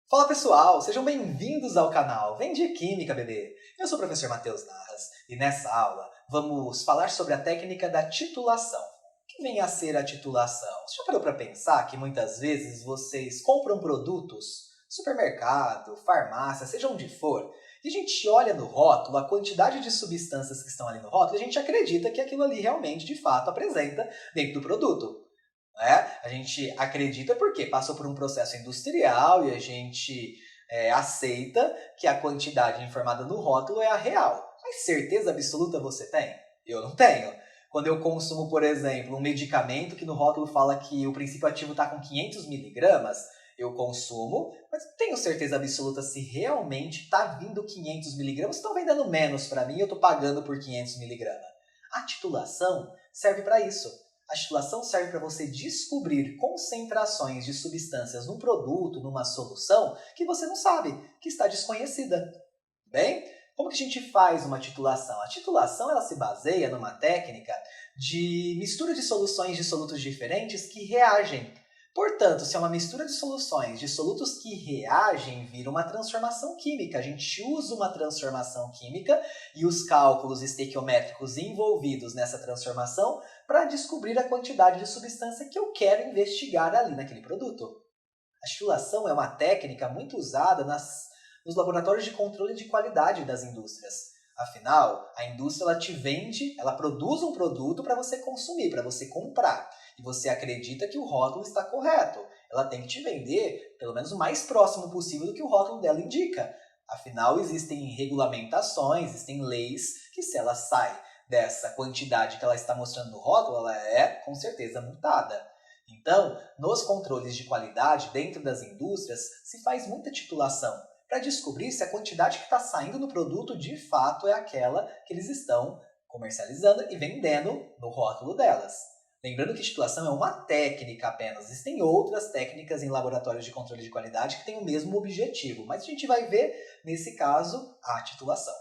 Fala pessoal, sejam bem-vindos ao canal Vem de Química, bebê! Eu sou o professor Matheus Narras e nessa aula vamos falar sobre a técnica da titulação. O que vem a ser a titulação? Você já parou para pensar que muitas vezes vocês compram produtos, supermercado, farmácia, seja onde for, e a gente olha no rótulo a quantidade de substâncias que estão ali no rótulo e a gente acredita que aquilo ali realmente, de fato, apresenta dentro do produto. A gente acredita porque passou por um processo industrial e a gente aceita que a quantidade informada no rótulo é a real. Mas certeza absoluta você tem? Eu não tenho. Quando eu consumo, por exemplo, um medicamento que no rótulo fala que o princípio ativo está com 500 miligramas, eu consumo, mas não tenho certeza absoluta se realmente está vindo 500 miligramas, estão vendendo menos para mim e eu estou pagando por 500 miligramas. A titulação serve para isso. A titulação serve para você descobrir concentrações de substâncias num produto, numa solução, que você não sabe, que está desconhecida. Bem, como que a gente faz uma titulação? A titulação ela se baseia numa técnica de mistura de soluções de solutos diferentes que reagem. Portanto, se é uma mistura de soluções de solutos que reagem, vira uma transformação química. A gente usa uma transformação química e os cálculos estequiométricos envolvidos nessa transformação para descobrir a quantidade de substância que eu quero investigar ali naquele produto. A titulação é uma técnica muito usada nos laboratórios de controle de qualidade das indústrias. Afinal, a indústria ela te vende, ela produz um produto para você consumir, para você comprar. E você acredita que o rótulo está correto. Ela tem que te vender pelo menos o mais próximo possível do que o rótulo dela indica. Afinal, existem regulamentações, existem leis que se ela sai dessa quantidade que ela está mostrando no rótulo, ela é com certeza multada. Então, nos controles de qualidade dentro das indústrias, se faz muita titulação para descobrir se a quantidade que está saindo no produto de fato é aquela que eles estão comercializando e vendendo no rótulo delas. Lembrando que titulação é uma técnica apenas. Existem outras técnicas em laboratórios de controle de qualidade que têm o mesmo objetivo, mas a gente vai ver, nesse caso, a titulação.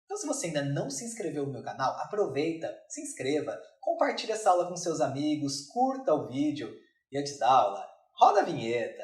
Então, se você ainda não se inscreveu no meu canal, aproveita, se inscreva, compartilhe essa aula com seus amigos, curta o vídeo e antes da aula, roda a vinheta!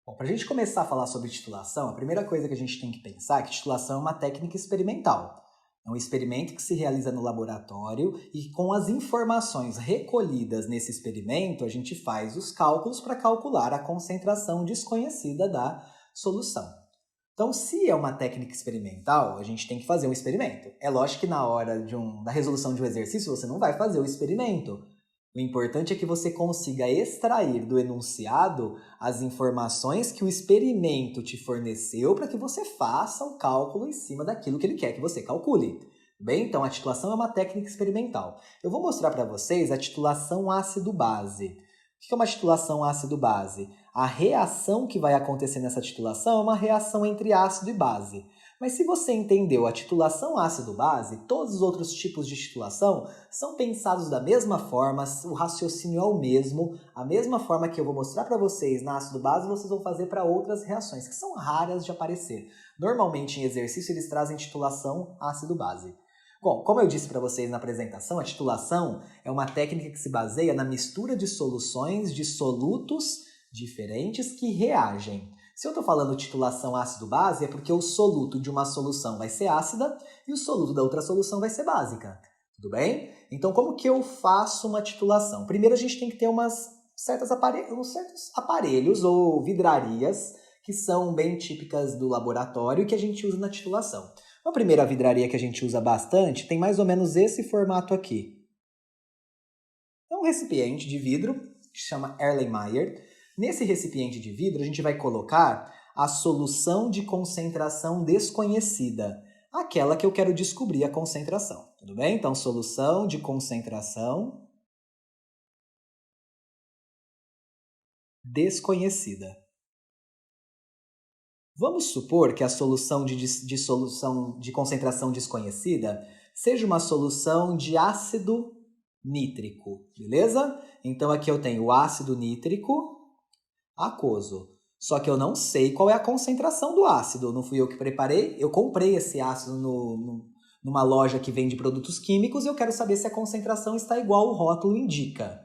Bom, para a gente começar a falar sobre titulação, a primeira coisa que a gente tem que pensar é que titulação é uma técnica experimental. É um experimento que se realiza no laboratório e com as informações recolhidas nesse experimento, a gente faz os cálculos para calcular a concentração desconhecida da solução. Então, se é uma técnica experimental, a gente tem que fazer um experimento. É lógico que na hora da resolução de um exercício, você não vai fazer o experimento. O importante é que você consiga extrair do enunciado as informações que o experimento te forneceu para que você faça o cálculo em cima daquilo que ele quer que você calcule. Bem, então a titulação é uma técnica experimental. Eu vou mostrar para vocês a titulação ácido-base. O que é uma titulação ácido-base? A reação que vai acontecer nessa titulação é uma reação entre ácido e base. Mas se você entendeu a titulação ácido-base, todos os outros tipos de titulação são pensados da mesma forma, o raciocínio é o mesmo, a mesma forma que eu vou mostrar para vocês na ácido-base, vocês vão fazer para outras reações, que são raras de aparecer. Normalmente em exercício eles trazem titulação ácido-base. Bom, como eu disse para vocês na apresentação, a titulação é uma técnica que se baseia na mistura de soluções de solutos diferentes que reagem. Se eu estou falando titulação ácido-base, é porque o soluto de uma solução vai ser ácida e o soluto da outra solução vai ser básica. Tudo bem? Então, como que eu faço uma titulação? Primeiro, a gente tem que ter uns certos aparelhos ou vidrarias que são bem típicas do laboratório e que a gente usa na titulação. A primeira vidraria que a gente usa bastante tem mais ou menos esse formato aqui. É um recipiente de vidro que se chama Erlenmeyer. Nesse recipiente de vidro, a gente vai colocar a solução de concentração desconhecida, aquela que eu quero descobrir a concentração, tudo bem? Então, solução de concentração desconhecida. Vamos supor que a solução de concentração desconhecida seja uma solução de ácido nítrico, beleza? Então, aqui eu tenho o ácido nítrico aquoso. Só que eu não sei qual é a concentração do ácido. Não fui eu que preparei, eu comprei esse ácido numa loja que vende produtos químicos e eu quero saber se a concentração está igual o rótulo indica.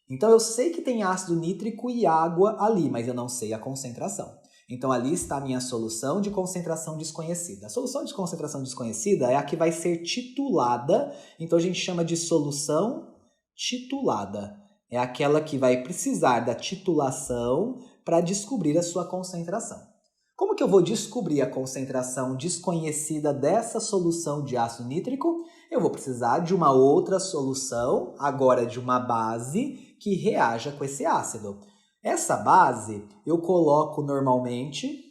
Então eu sei que tem ácido nítrico e água ali, mas eu não sei a concentração. Então ali está a minha solução de concentração desconhecida. A solução de concentração desconhecida é a que vai ser titulada, então a gente chama de solução titulada. É aquela que vai precisar da titulação para descobrir a sua concentração. Como que eu vou descobrir a concentração desconhecida dessa solução de ácido nítrico? Eu vou precisar de uma outra solução, agora de uma base, que reaja com esse ácido. Essa base eu coloco normalmente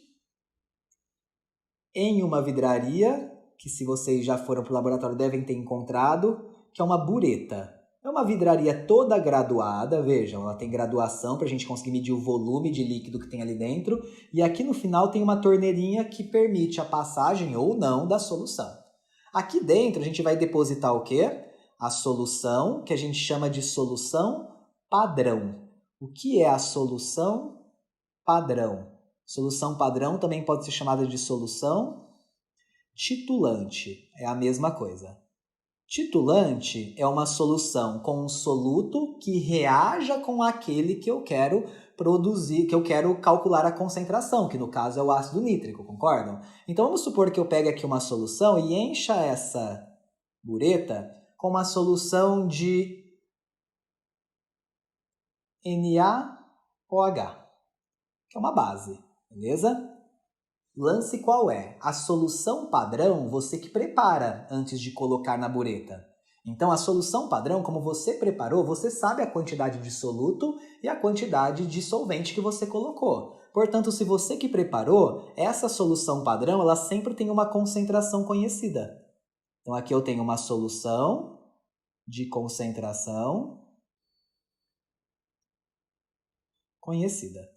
em uma vidraria, que se vocês já foram para o laboratório devem ter encontrado, que é uma bureta. É uma vidraria toda graduada, vejam, ela tem graduação para a gente conseguir medir o volume de líquido que tem ali dentro. E aqui no final tem uma torneirinha que permite a passagem ou não da solução. Aqui dentro a gente vai depositar o quê? A solução, que a gente chama de solução padrão. O que é a solução padrão? Solução padrão também pode ser chamada de solução titulante. É a mesma coisa. Titulante é uma solução com um soluto que reaja com aquele que eu quero produzir, que eu quero calcular a concentração, que no caso é o ácido nítrico, concordam? Então vamos supor que eu pegue aqui uma solução e encha essa bureta com uma solução de NaOH, que é uma base, beleza? Lance qual é? A solução padrão você que prepara antes de colocar na bureta. Então a solução padrão, como você preparou, você sabe a quantidade de soluto e a quantidade de solvente que você colocou. Portanto, se você que preparou, essa solução padrão, ela sempre tem uma concentração conhecida. Então aqui eu tenho uma solução de concentração conhecida.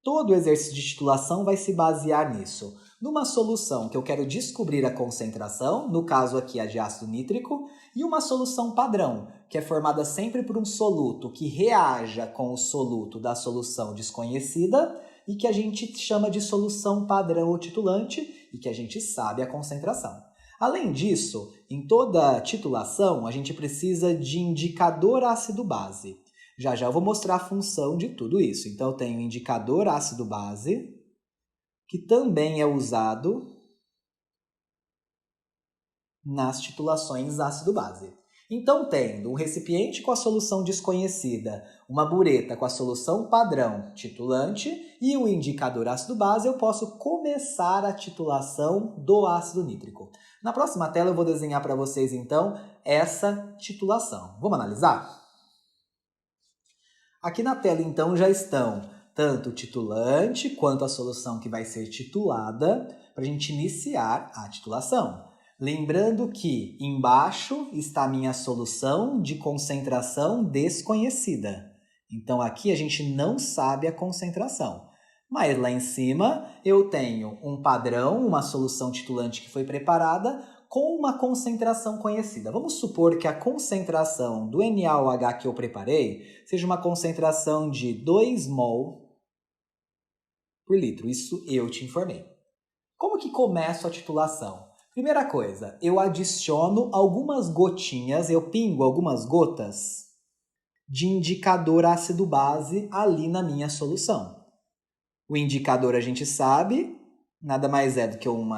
Todo o exercício de titulação vai se basear nisso. Numa solução que eu quero descobrir a concentração, no caso aqui a de ácido nítrico, e uma solução padrão, que é formada sempre por um soluto que reaja com o soluto da solução desconhecida e que a gente chama de solução padrão ou titulante e que a gente sabe a concentração. Além disso, em toda titulação, a gente precisa de indicador ácido-base. Já já eu vou mostrar a função de tudo isso. Então, eu tenho indicador ácido-base, que também é usado nas titulações ácido-base. Então, tendo um recipiente com a solução desconhecida, uma bureta com a solução padrão titulante e o indicador ácido-base, eu posso começar a titulação do ácido nítrico. Na próxima tela eu vou desenhar para vocês, então, essa titulação. Vamos analisar? Aqui na tela, então, já estão tanto o titulante quanto a solução que vai ser titulada para a gente iniciar a titulação. Lembrando que embaixo está a minha solução de concentração desconhecida. Então, aqui a gente não sabe a concentração. Mas lá em cima eu tenho um padrão, uma solução titulante que foi preparada com uma concentração conhecida. Vamos supor que a concentração do NaOH que eu preparei seja uma concentração de 2 mol por litro. Isso eu te informei. Como que começo a titulação? Primeira coisa, eu adiciono algumas gotinhas, eu pingo algumas gotas de indicador ácido-base ali na minha solução. O indicador a gente sabe, nada mais é do que um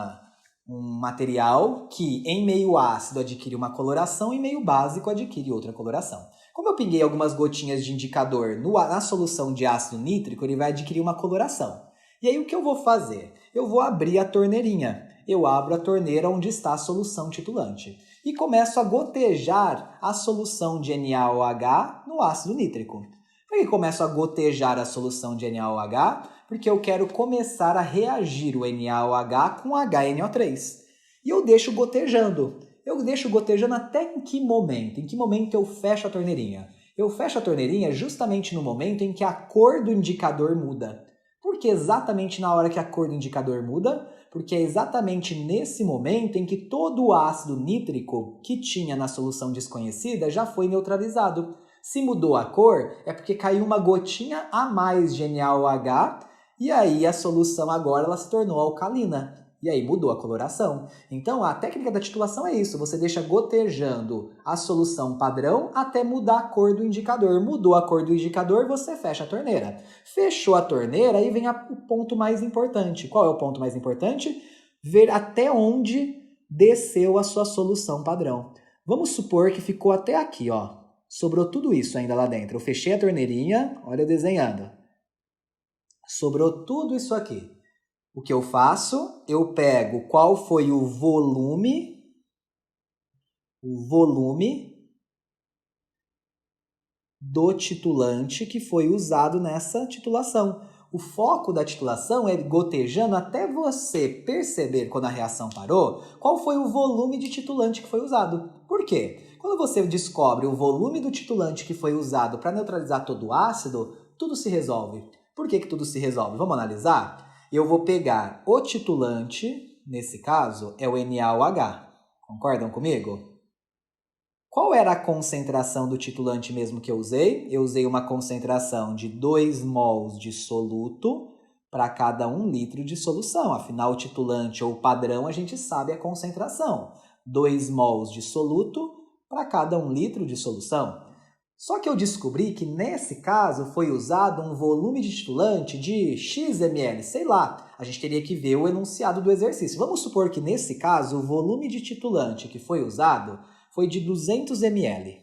material que em meio ácido adquire uma coloração e em meio básico adquire outra coloração. Como eu pinguei algumas gotinhas de indicador na solução de ácido nítrico, ele vai adquirir uma coloração. E aí o que eu vou fazer? Eu vou abrir a torneirinha. Eu abro a torneira onde está a solução titulante e começo a gotejar a solução de NaOH no ácido nítrico. Por que começo a gotejar a solução de NaOH? Porque eu quero começar a reagir o NaOH com HNO3. E eu deixo gotejando. Eu deixo gotejando até em que momento? Em que momento eu fecho a torneirinha? Eu fecho a torneirinha justamente no momento em que a cor do indicador muda. Por que exatamente na hora que a cor do indicador muda? Porque é exatamente nesse momento em que todo o ácido nítrico que tinha na solução desconhecida já foi neutralizado. Se mudou a cor, é porque caiu uma gotinha a mais de NaOH E aí a solução agora ela se tornou alcalina. E aí mudou a coloração. Então a técnica da titulação é isso, você deixa gotejando a solução padrão até mudar a cor do indicador. Mudou a cor do indicador, você fecha a torneira. Fechou a torneira, aí vem o ponto mais importante. Qual é o ponto mais importante? Ver até onde desceu a sua solução padrão. Vamos supor que ficou até aqui, ó. Sobrou tudo isso ainda lá dentro. Eu fechei a torneirinha, olha eu desenhando. Sobrou tudo isso aqui. O que eu faço? Eu pego qual foi o volume do titulante que foi usado nessa titulação. O foco da titulação é gotejando até você perceber, quando a reação parou, qual foi o volume de titulante que foi usado. Por quê? Quando você descobre o volume do titulante que foi usado para neutralizar todo o ácido, tudo se resolve. Por que tudo se resolve? Vamos analisar? Eu vou pegar o titulante, nesse caso, é o NaOH. Concordam comigo? Qual era a concentração do titulante mesmo que eu usei? Eu usei uma concentração de 2 mols de soluto para cada 1 litro de solução. Afinal, o titulante ou padrão a gente sabe a concentração. 2 mols de soluto para cada 1 litro de solução. Só que eu descobri que nesse caso foi usado um volume de titulante de X ml, sei lá. A gente teria que ver o enunciado do exercício. Vamos supor que nesse caso o volume de titulante que foi usado foi de 200 ml.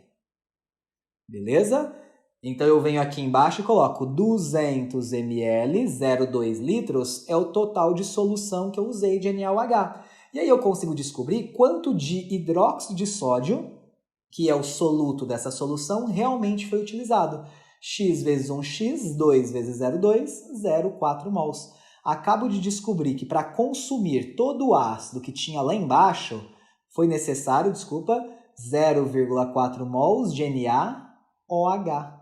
Beleza? Então eu venho aqui embaixo e coloco 200 ml, 0,2 litros, é o total de solução que eu usei de NaOH. E aí eu consigo descobrir quanto de hidróxido de sódio, que é o soluto dessa solução, realmente foi utilizado. X vezes 1x, 2 vezes 0,2, 0,4 mols. Acabo de descobrir que para consumir todo o ácido que tinha lá embaixo, foi necessário, 0,4 mols de NaOH.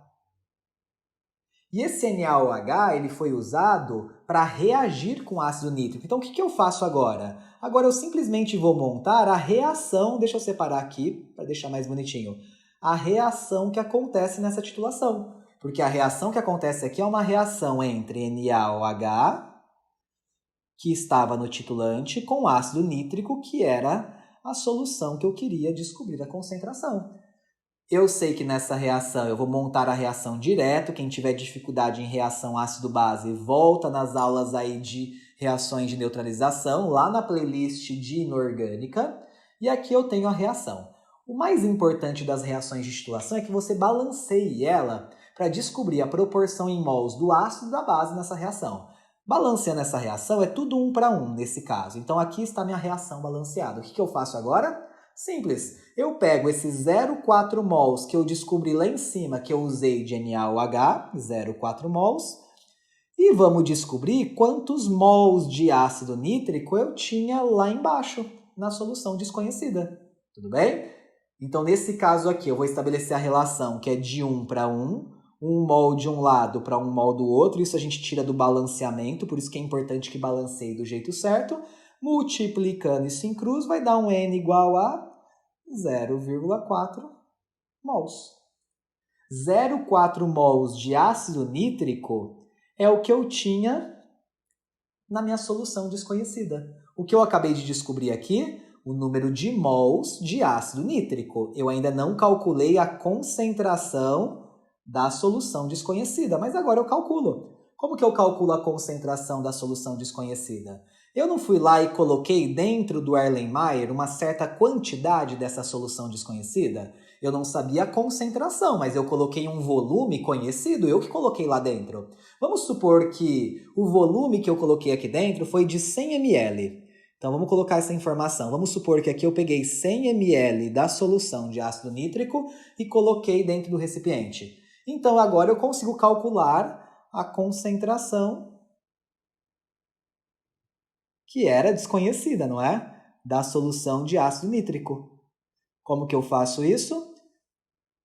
E esse NaOH ele foi usado para reagir com ácido nítrico. Então o que eu faço agora? Agora eu simplesmente vou montar a reação, deixa eu separar aqui para deixar mais bonitinho, a reação que acontece nessa titulação. Porque a reação que acontece aqui é uma reação entre NaOH, que estava no titulante, com ácido nítrico, que era a solução que eu queria descobrir a concentração. Eu sei que nessa reação eu vou montar a reação direto. Quem tiver dificuldade em reação ácido-base, volta nas aulas aí de reações de neutralização, lá na playlist de inorgânica. E aqui eu tenho a reação. O mais importante das reações de titulação é que você balanceie ela para descobrir a proporção em mols do ácido e da base nessa reação. Balanceando essa reação é tudo 1 para 1 nesse caso. Então aqui está minha reação balanceada. O que eu faço agora? Simples, eu pego esses 0,4 mols que eu descobri lá em cima, que eu usei de NaOH, 0,4 mols, e vamos descobrir quantos mols de ácido nítrico eu tinha lá embaixo, na solução desconhecida. Tudo bem? Então, nesse caso aqui, eu vou estabelecer a relação que é de 1 para 1, 1 mol de um lado para 1 mol do outro, isso a gente tira do balanceamento, por isso que é importante que balanceie do jeito certo. Multiplicando isso em cruz, vai dar um N igual a 0,4 mols. 0,4 mols de ácido nítrico é o que eu tinha na minha solução desconhecida. O que eu acabei de descobrir aqui, o número de mols de ácido nítrico. Eu ainda não calculei a concentração da solução desconhecida, mas agora eu calculo. Como que eu calculo a concentração da solução desconhecida? Eu não fui lá e coloquei dentro do Erlenmeyer uma certa quantidade dessa solução desconhecida? Eu não sabia a concentração, mas eu coloquei um volume conhecido, eu que coloquei lá dentro. Vamos supor que o volume que eu coloquei aqui dentro foi de 100 ml. Então vamos colocar essa informação. Vamos supor que aqui eu peguei 100 ml da solução de ácido nítrico e coloquei dentro do recipiente. Então agora eu consigo calcular a concentração que era desconhecida, não é? Da solução de ácido nítrico. Como que eu faço isso?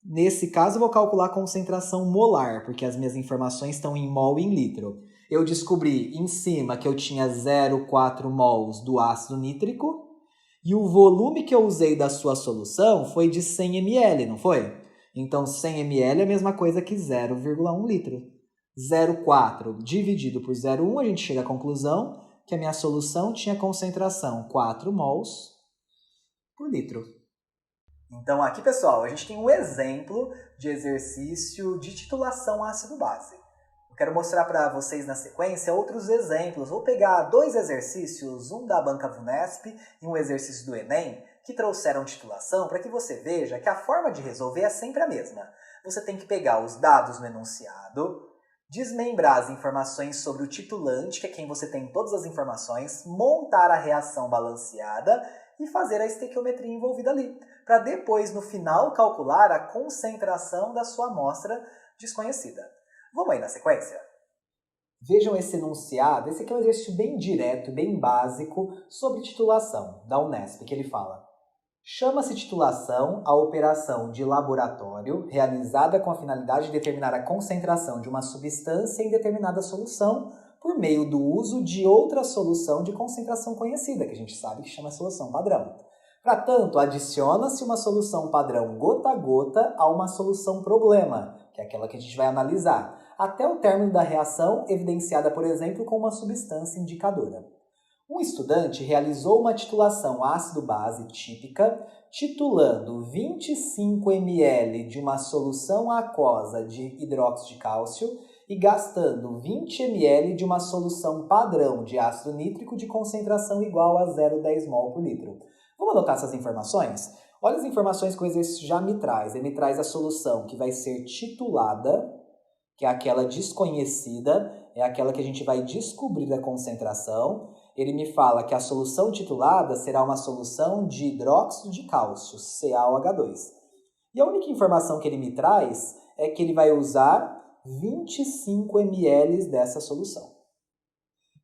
Nesse caso, eu vou calcular a concentração molar, porque as minhas informações estão em mol e em litro. Eu descobri em cima que eu tinha 0,4 mols do ácido nítrico e o volume que eu usei da sua solução foi de 100 ml, não foi? Então, 100 ml é a mesma coisa que 0,1 litro. 0,4 dividido por 0,1, a gente chega à conclusão que a minha solução tinha concentração 4 mols por litro. Então aqui, pessoal, a gente tem um exemplo de exercício de titulação ácido-base. Eu quero mostrar para vocês na sequência outros exemplos. Vou pegar 2 exercícios, um da Banca VUNESP e um exercício do Enem, que trouxeram titulação para que você veja que a forma de resolver é sempre a mesma. Você tem que pegar os dados no enunciado, desmembrar as informações sobre o titulante, que é quem você tem todas as informações, montar a reação balanceada e fazer a estequiometria envolvida ali, para depois, no final, calcular a concentração da sua amostra desconhecida. Vamos aí na sequência? Vejam esse enunciado, esse aqui é um exercício bem direto, bem básico, sobre titulação, da Unesp, que ele fala: chama-se titulação a operação de laboratório realizada com a finalidade de determinar a concentração de uma substância em determinada solução por meio do uso de outra solução de concentração conhecida, que a gente sabe que chama solução padrão. Para tanto, adiciona-se uma solução padrão gota a gota a uma solução problema, que é aquela que a gente vai analisar, até o término da reação, evidenciada, por exemplo, com uma substância indicadora. Um estudante realizou uma titulação ácido-base típica, titulando 25 ml de uma solução aquosa de hidróxido de cálcio e gastando 20 ml de uma solução padrão de ácido nítrico de concentração igual a 0,10 mol por litro. Vamos anotar essas informações? Olha as informações que o exercício já me traz. Ele me traz a solução que vai ser titulada, que é aquela desconhecida, é aquela que a gente vai descobrir a concentração. Ele me fala que a solução titulada será uma solução de hidróxido de cálcio, CaOH2. E a única informação que ele me traz é que ele vai usar 25 ml dessa solução.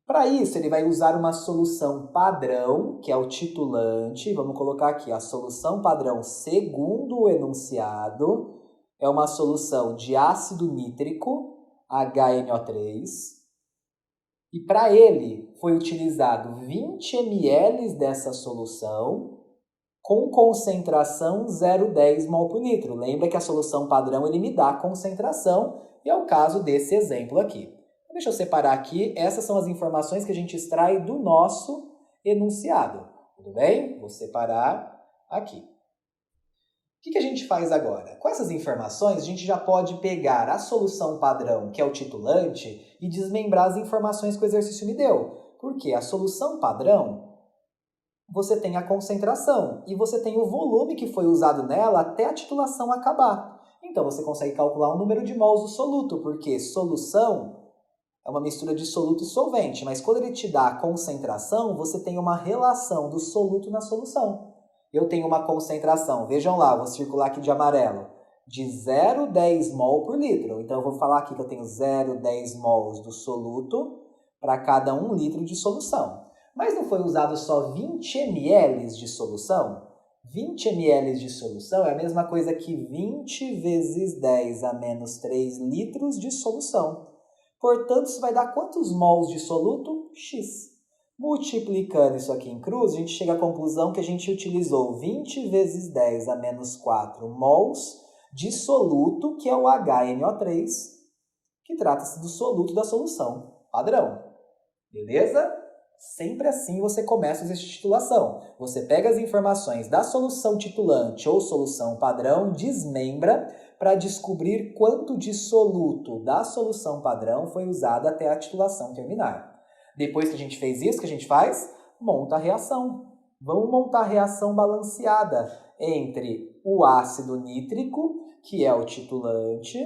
Para isso, ele vai usar uma solução padrão, que é o titulante. Vamos colocar aqui, a solução padrão segundo o enunciado é uma solução de ácido nítrico, HNO3. E para ele foi utilizado 20 ml dessa solução com concentração 0,10 mol por litro. Lembra que a solução padrão ele me dá a concentração e é o caso desse exemplo aqui. Deixa eu separar aqui, essas são as informações que a gente extrai do nosso enunciado. Tudo bem? Vou separar aqui. O que a gente faz agora? Com essas informações, a gente já pode pegar a solução padrão, que é o titulante, e desmembrar as informações que o exercício me deu. Porque a solução padrão, você tem a concentração e você tem o volume que foi usado nela até a titulação acabar. Então, você consegue calcular o número de mols do soluto, porque solução é uma mistura de soluto e solvente, mas quando ele te dá a concentração, você tem uma relação do soluto na solução. Eu tenho uma concentração, vejam lá, vou circular aqui de amarelo, de 0,10 mol por litro. Então, eu vou falar aqui que eu tenho 0,10 mols do soluto para cada 1 litro de solução. Mas não foi usado só 20 ml de solução? 20 ml de solução é a mesma coisa que 20 vezes 10 a menos 3 litros de solução. Portanto, isso vai dar quantos mols de soluto? X. Multiplicando isso aqui em cruz, a gente chega à conclusão que a gente utilizou 20 vezes 10 a menos 4 mols de soluto, que é o HNO3, que trata-se do soluto da solução padrão. Beleza? Sempre assim você começa a exercício de titulação. Você pega as informações da solução titulante ou solução padrão, desmembra para descobrir quanto de soluto da solução padrão foi usado até a titulação terminar. Depois que a gente fez isso, o que a gente faz? Monta a reação. Vamos montar a reação balanceada entre o ácido nítrico, que é o titulante,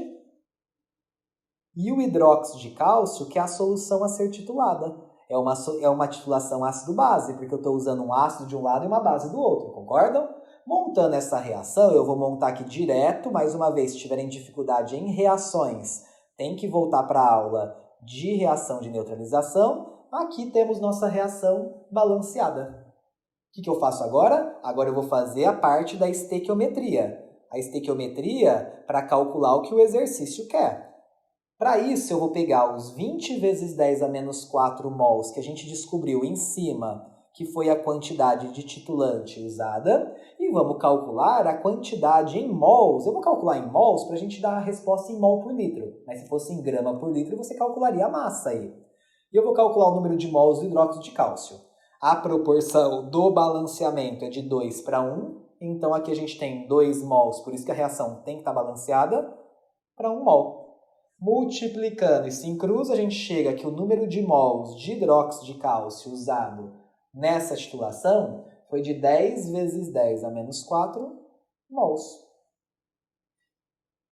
e o hidróxido de cálcio, que é a solução a ser titulada. É uma titulação ácido-base, porque eu estou usando um ácido de um lado e uma base do outro, concordam? Montando essa reação, eu vou montar aqui direto, mais uma vez, se tiverem dificuldade em reações, tem que voltar para a aula de reação de neutralização. Aqui temos nossa reação balanceada. O que eu faço agora? Agora eu vou fazer a parte da estequiometria. A estequiometria para calcular o que o exercício quer. Para isso, eu vou pegar os 20 vezes 10 a menos 4 mols que a gente descobriu em cima, que foi a quantidade de titulante usada, e E vamos calcular a quantidade em mols. Eu vou calcular em mols para a gente dar a resposta em mol por litro. Mas se fosse em grama por litro, você calcularia a massa aí. E eu vou calcular o número de mols do hidróxido de cálcio. A proporção do balanceamento é de 2 para 1. Então aqui a gente tem 2 mols, por isso que a reação tem que estar balanceada, para 1 mol. Multiplicando isso em cruz, a gente chega que o número de mols de hidróxido de cálcio usado nessa titulação foi de 10 vezes 10 a menos 4 mols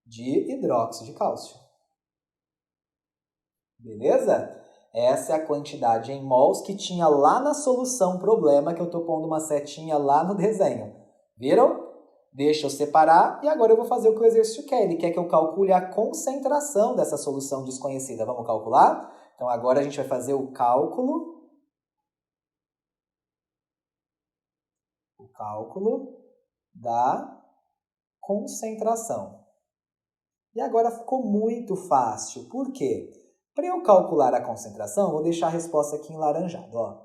de hidróxido de cálcio. Beleza? Essa é a quantidade em mols que tinha lá na solução problema, que eu estou pondo uma setinha lá no desenho. Viram? Deixa eu separar e agora eu vou fazer o que o exercício quer. Ele quer que eu calcule a concentração dessa solução desconhecida. Vamos calcular? Então agora a gente vai fazer o cálculo da concentração. E agora ficou muito fácil. Por quê? Para eu calcular a concentração, vou deixar a resposta aqui em laranjado. Ó.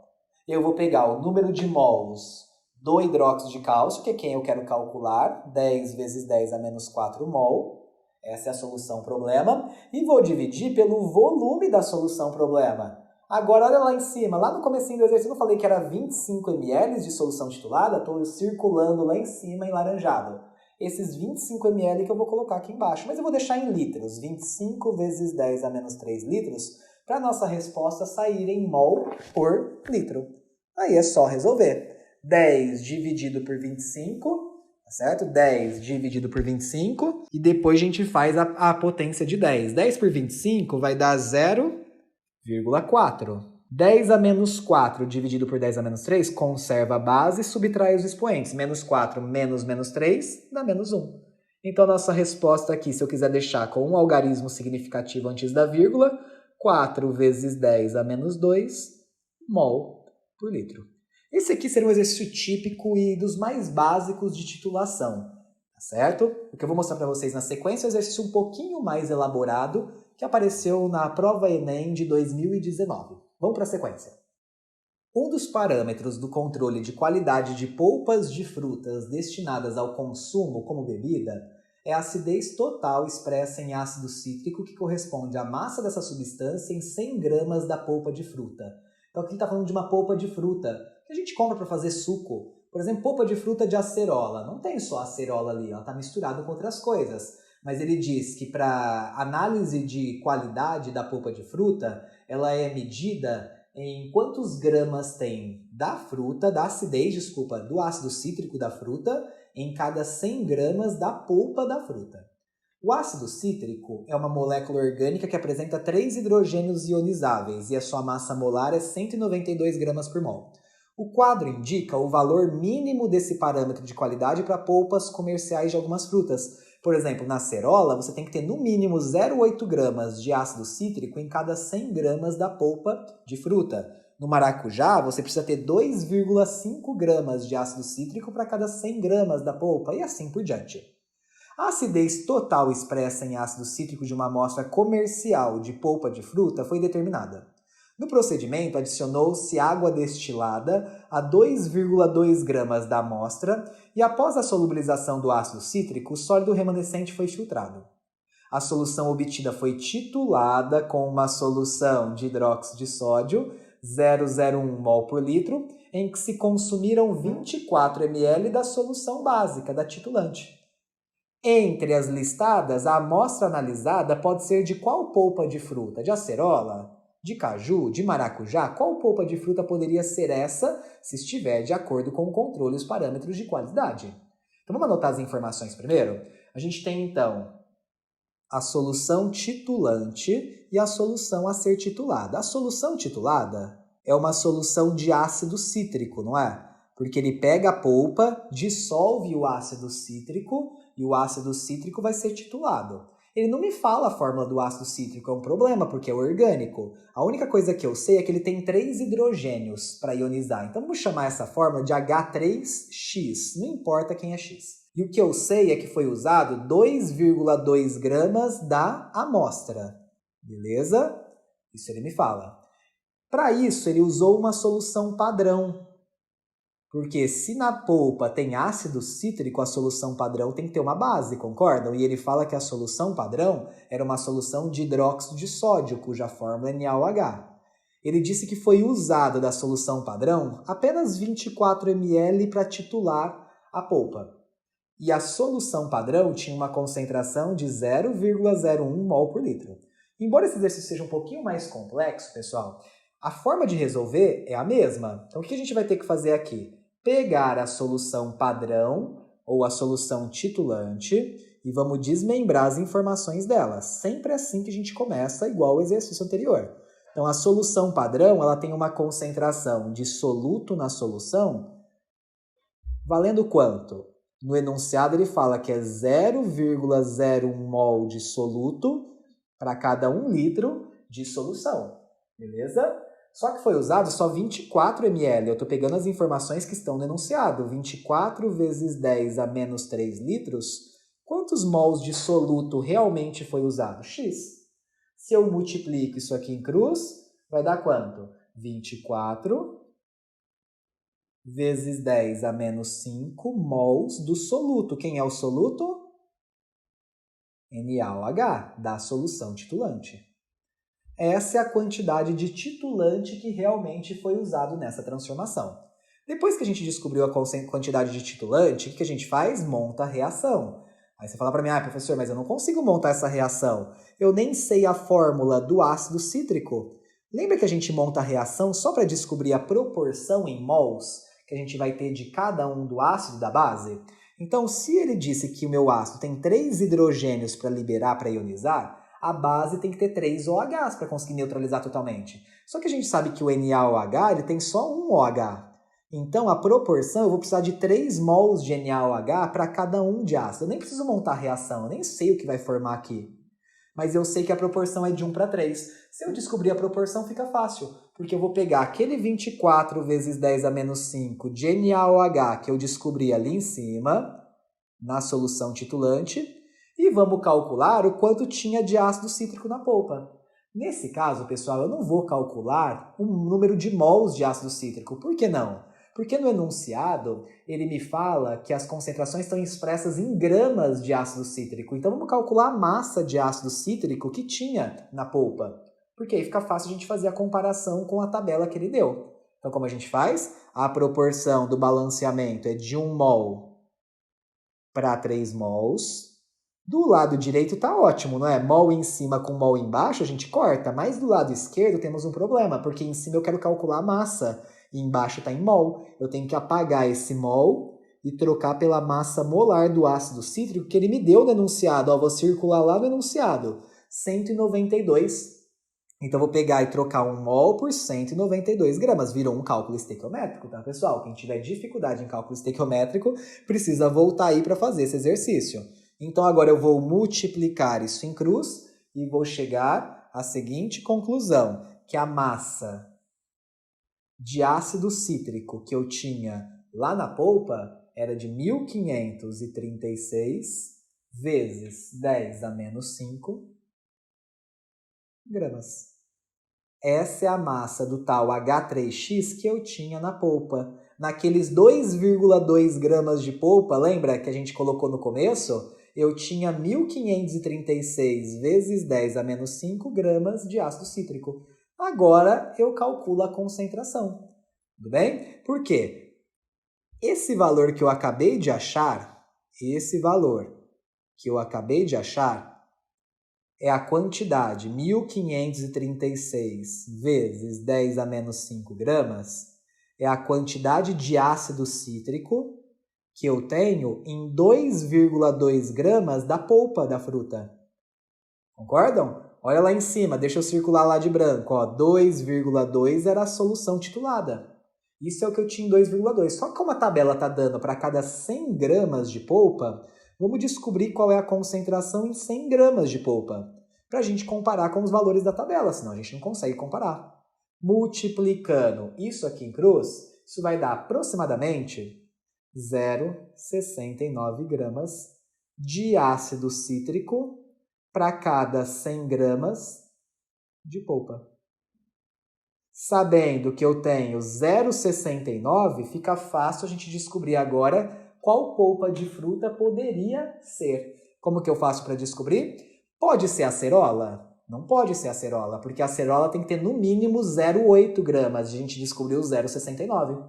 Eu vou pegar o número de mols do hidróxido de cálcio, que é quem eu quero calcular, 10 vezes 10 a menos 4 mol. Essa é a solução problema. E vou dividir pelo volume da solução problema. Agora, olha lá em cima, lá no comecinho do exercício eu falei que era 25 ml de solução titulada, estou circulando lá em cima em laranjado. Esses 25 ml que eu vou colocar aqui embaixo, mas eu vou deixar em litros, 25 vezes 10 a menos 3 litros, para a nossa resposta sair em mol por litro. Aí é só resolver. 10 dividido por 25, tá certo? 10 dividido por 25, e depois a gente faz a potência de 10. 10 por 25 vai dar 0,4. 10 a menos 4 dividido por 10 a menos 3 conserva a base e subtrai os expoentes. Menos 4 menos menos 3 dá menos 1. Então, nossa resposta aqui, se eu quiser deixar com um algarismo significativo antes da vírgula, 4 vezes 10 a menos 2 mol por litro. Esse aqui seria um exercício típico e dos mais básicos de titulação, tá certo? O que eu vou mostrar para vocês na sequência é um exercício um pouquinho mais elaborado que apareceu na prova Enem de 2019. Vamos para a sequência. Um dos parâmetros do controle de qualidade de polpas de frutas destinadas ao consumo como bebida é a acidez total expressa em ácido cítrico, que corresponde à massa dessa substância em 100 gramas da polpa de fruta. Então aqui está falando de uma polpa de fruta que a gente compra para fazer suco. Por exemplo, polpa de fruta de acerola. Não tem só acerola ali, ela está misturada com outras coisas. Mas ele diz que para análise de qualidade da polpa de fruta, ela é medida em quantos gramas tem da fruta, da acidez, desculpa, do ácido cítrico da fruta, em cada 100 gramas da polpa da fruta. O ácido cítrico é uma molécula orgânica que apresenta 3 hidrogênios ionizáveis e a sua massa molar é 192 gramas por mol. O quadro indica o valor mínimo desse parâmetro de qualidade para polpas comerciais de algumas frutas. Por exemplo, na acerola, você tem que ter no mínimo 0,8 gramas de ácido cítrico em cada 100 gramas da polpa de fruta. No maracujá, você precisa ter 2,5 gramas de ácido cítrico para cada 100 gramas da polpa e assim por diante. A acidez total expressa em ácido cítrico de uma amostra comercial de polpa de fruta foi determinada. No procedimento, adicionou-se água destilada a 2,2 gramas da amostra e após a solubilização do ácido cítrico, o sólido remanescente foi filtrado. A solução obtida foi titulada com uma solução de hidróxido de sódio, 0,01 mol por litro, em que se consumiram 24 ml da solução básica, da titulante. Entre as listadas, a amostra analisada pode ser de qual polpa de fruta? De acerola? De caju? De maracujá? Qual polpa de fruta poderia ser essa se estiver de acordo com o controle e os parâmetros de qualidade? Então vamos anotar as informações primeiro? A gente tem então a solução titulante e a solução a ser titulada. A solução titulada é uma solução de ácido cítrico, não é? Porque ele pega a polpa, dissolve o ácido cítrico e o ácido cítrico vai ser titulado. Ele não me fala a fórmula do ácido cítrico, é um problema, porque é orgânico. A única coisa que eu sei é que ele tem 3 hidrogênios para ionizar. Então vamos chamar essa fórmula de H3X, não importa quem é X. E o que eu sei é que foi usado 2,2 gramas da amostra. Beleza? Isso ele me fala. Para isso, ele usou uma solução padrão. Porque se na polpa tem ácido cítrico, a solução padrão tem que ter uma base, concordam? E ele fala que a solução padrão era uma solução de hidróxido de sódio, cuja fórmula é NaOH. Ele disse que foi usado da solução padrão apenas 24 ml para titular a polpa. E a solução padrão tinha uma concentração de 0,01 mol por litro. Embora esse exercício seja um pouquinho mais complexo, pessoal, a forma de resolver é a mesma. Então, o que a gente vai ter que fazer aqui? Pegar a solução padrão ou a solução titulante e vamos desmembrar as informações dela. Sempre assim que a gente começa, igual o exercício anterior. Então, a solução padrão ela tem uma concentração de soluto na solução valendo quanto? No enunciado ele fala que é 0,01 mol de soluto para cada 1 litro de solução, beleza? Só que foi usado só 24 ml. Eu estou pegando as informações que estão no enunciado. 24 vezes 10 a menos 3 litros. Quantos mols de soluto realmente foi usado? X. Se eu multiplico isso aqui em cruz, vai dar quanto? 24 vezes 10 a menos 5 mols do soluto. Quem é o soluto? NaOH, da solução titulante. Essa é a quantidade de titulante que realmente foi usado nessa transformação. Depois que a gente descobriu a quantidade de titulante, o que a gente faz? Monta a reação. Aí você fala para mim, professor, mas eu não consigo montar essa reação. Eu nem sei a fórmula do ácido cítrico. Lembra que a gente monta a reação só para descobrir a proporção em mols que a gente vai ter de cada um do ácido da base? Então, se ele disse que o meu ácido tem 3 hidrogênios para liberar, para ionizar, a base tem que ter 3 OHs para conseguir neutralizar totalmente. Só que a gente sabe que o NaOH ele tem só um OH. Então, a proporção, eu vou precisar de 3 mols de NaOH para cada um de ácido. Eu nem preciso montar a reação, eu nem sei o que vai formar aqui. Mas eu sei que a proporção é de 1 para 3. Se eu descobrir a proporção, fica fácil. Porque eu vou pegar aquele 24 vezes 10 a menos 5 de NaOH que eu descobri ali em cima, na solução titulante, e vamos calcular o quanto tinha de ácido cítrico na polpa. Nesse caso, pessoal, eu não vou calcular o número de mols de ácido cítrico. Por que não? Porque no enunciado, ele me fala que as concentrações estão expressas em gramas de ácido cítrico. Então, vamos calcular a massa de ácido cítrico que tinha na polpa. Porque aí fica fácil a gente fazer a comparação com a tabela que ele deu. Então, como a gente faz? A proporção do balanceamento é de 1 mol para 3 mols. Do lado direito tá ótimo, não é? Mol em cima com mol embaixo a gente corta, mas do lado esquerdo temos um problema, porque em cima eu quero calcular a massa e embaixo está em mol. Eu tenho que apagar esse mol e trocar pela massa molar do ácido cítrico que ele me deu no enunciado. Ó, vou circular lá no enunciado, 192. Então, vou pegar e trocar 1 mol por 192 gramas. Virou um cálculo estequiométrico, tá, pessoal? Quem tiver dificuldade em cálculo estequiométrico precisa voltar aí para fazer esse exercício. Então, agora eu vou multiplicar isso em cruz e vou chegar à seguinte conclusão, que a massa de ácido cítrico que eu tinha lá na polpa era de 1.536 vezes 10 a menos 5 gramas. Essa é a massa do tal H3X que eu tinha na polpa. Naqueles 2,2 gramas de polpa, lembra que a gente colocou no começo? Eu tinha 1.536 vezes 10 a menos 5 gramas de ácido cítrico. Agora eu calculo a concentração. Tudo bem? Por quê? Esse valor que eu acabei de achar, é a quantidade 1.536 vezes 10 a menos 5 gramas, é a quantidade de ácido cítrico que eu tenho em 2,2 gramas da polpa da fruta. Concordam? Olha lá em cima, deixa eu circular lá de branco. 2,2 era a solução titulada. Isso é o que eu tinha em 2,2. Só que como a tabela está dando para cada 100 gramas de polpa, vamos descobrir qual é a concentração em 100 gramas de polpa, para a gente comparar com os valores da tabela, senão a gente não consegue comparar. Multiplicando isso aqui em cruz, isso vai dar aproximadamente 0,69 gramas de ácido cítrico para cada 100 gramas de polpa. Sabendo que eu tenho 0,69, fica fácil a gente descobrir agora qual polpa de fruta poderia ser. Como que eu faço para descobrir? Pode ser acerola? Não pode ser acerola, porque a acerola tem que ter no mínimo 0,8 gramas. A gente descobriu 0,69.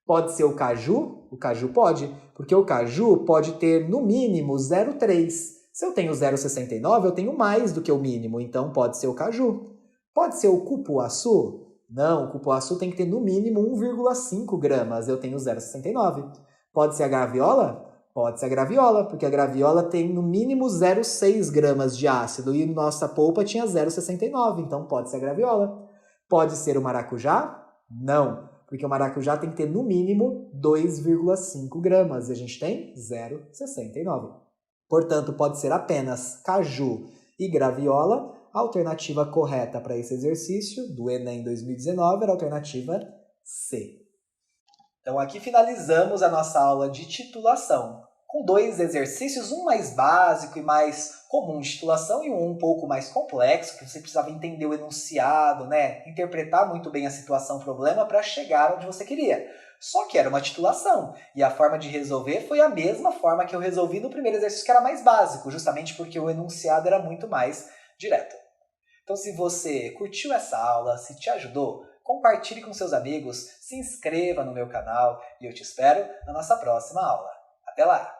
Pode ser o caju? O caju pode, porque o caju pode ter no mínimo 0,3. Se eu tenho 0,69, eu tenho mais do que o mínimo, então pode ser o caju. Pode ser o cupuaçu? Não, o cupuaçu tem que ter no mínimo 1,5 gramas, eu tenho 0,69. Pode ser a graviola? Pode ser a graviola, porque a graviola tem no mínimo 0,6 gramas de ácido e nossa polpa tinha 0,69, então pode ser a graviola. Pode ser o maracujá? Não, porque o maracujá tem que ter no mínimo 2,5 gramas e a gente tem 0,69. Portanto, pode ser apenas caju e graviola. A alternativa correta para esse exercício do Enem 2019 era a alternativa C. Então aqui finalizamos a nossa aula de titulação, com 2 exercícios, um mais básico e mais comum de titulação e um pouco mais complexo, que você precisava entender o enunciado, né? Interpretar muito bem a situação, o problema, para chegar onde você queria. Só que era uma titulação, e a forma de resolver foi a mesma forma que eu resolvi no primeiro exercício, que era mais básico, justamente porque o enunciado era muito mais direto. Então, se você curtiu essa aula, se te ajudou, compartilhe com seus amigos, se inscreva no meu canal e eu te espero na nossa próxima aula. Até lá!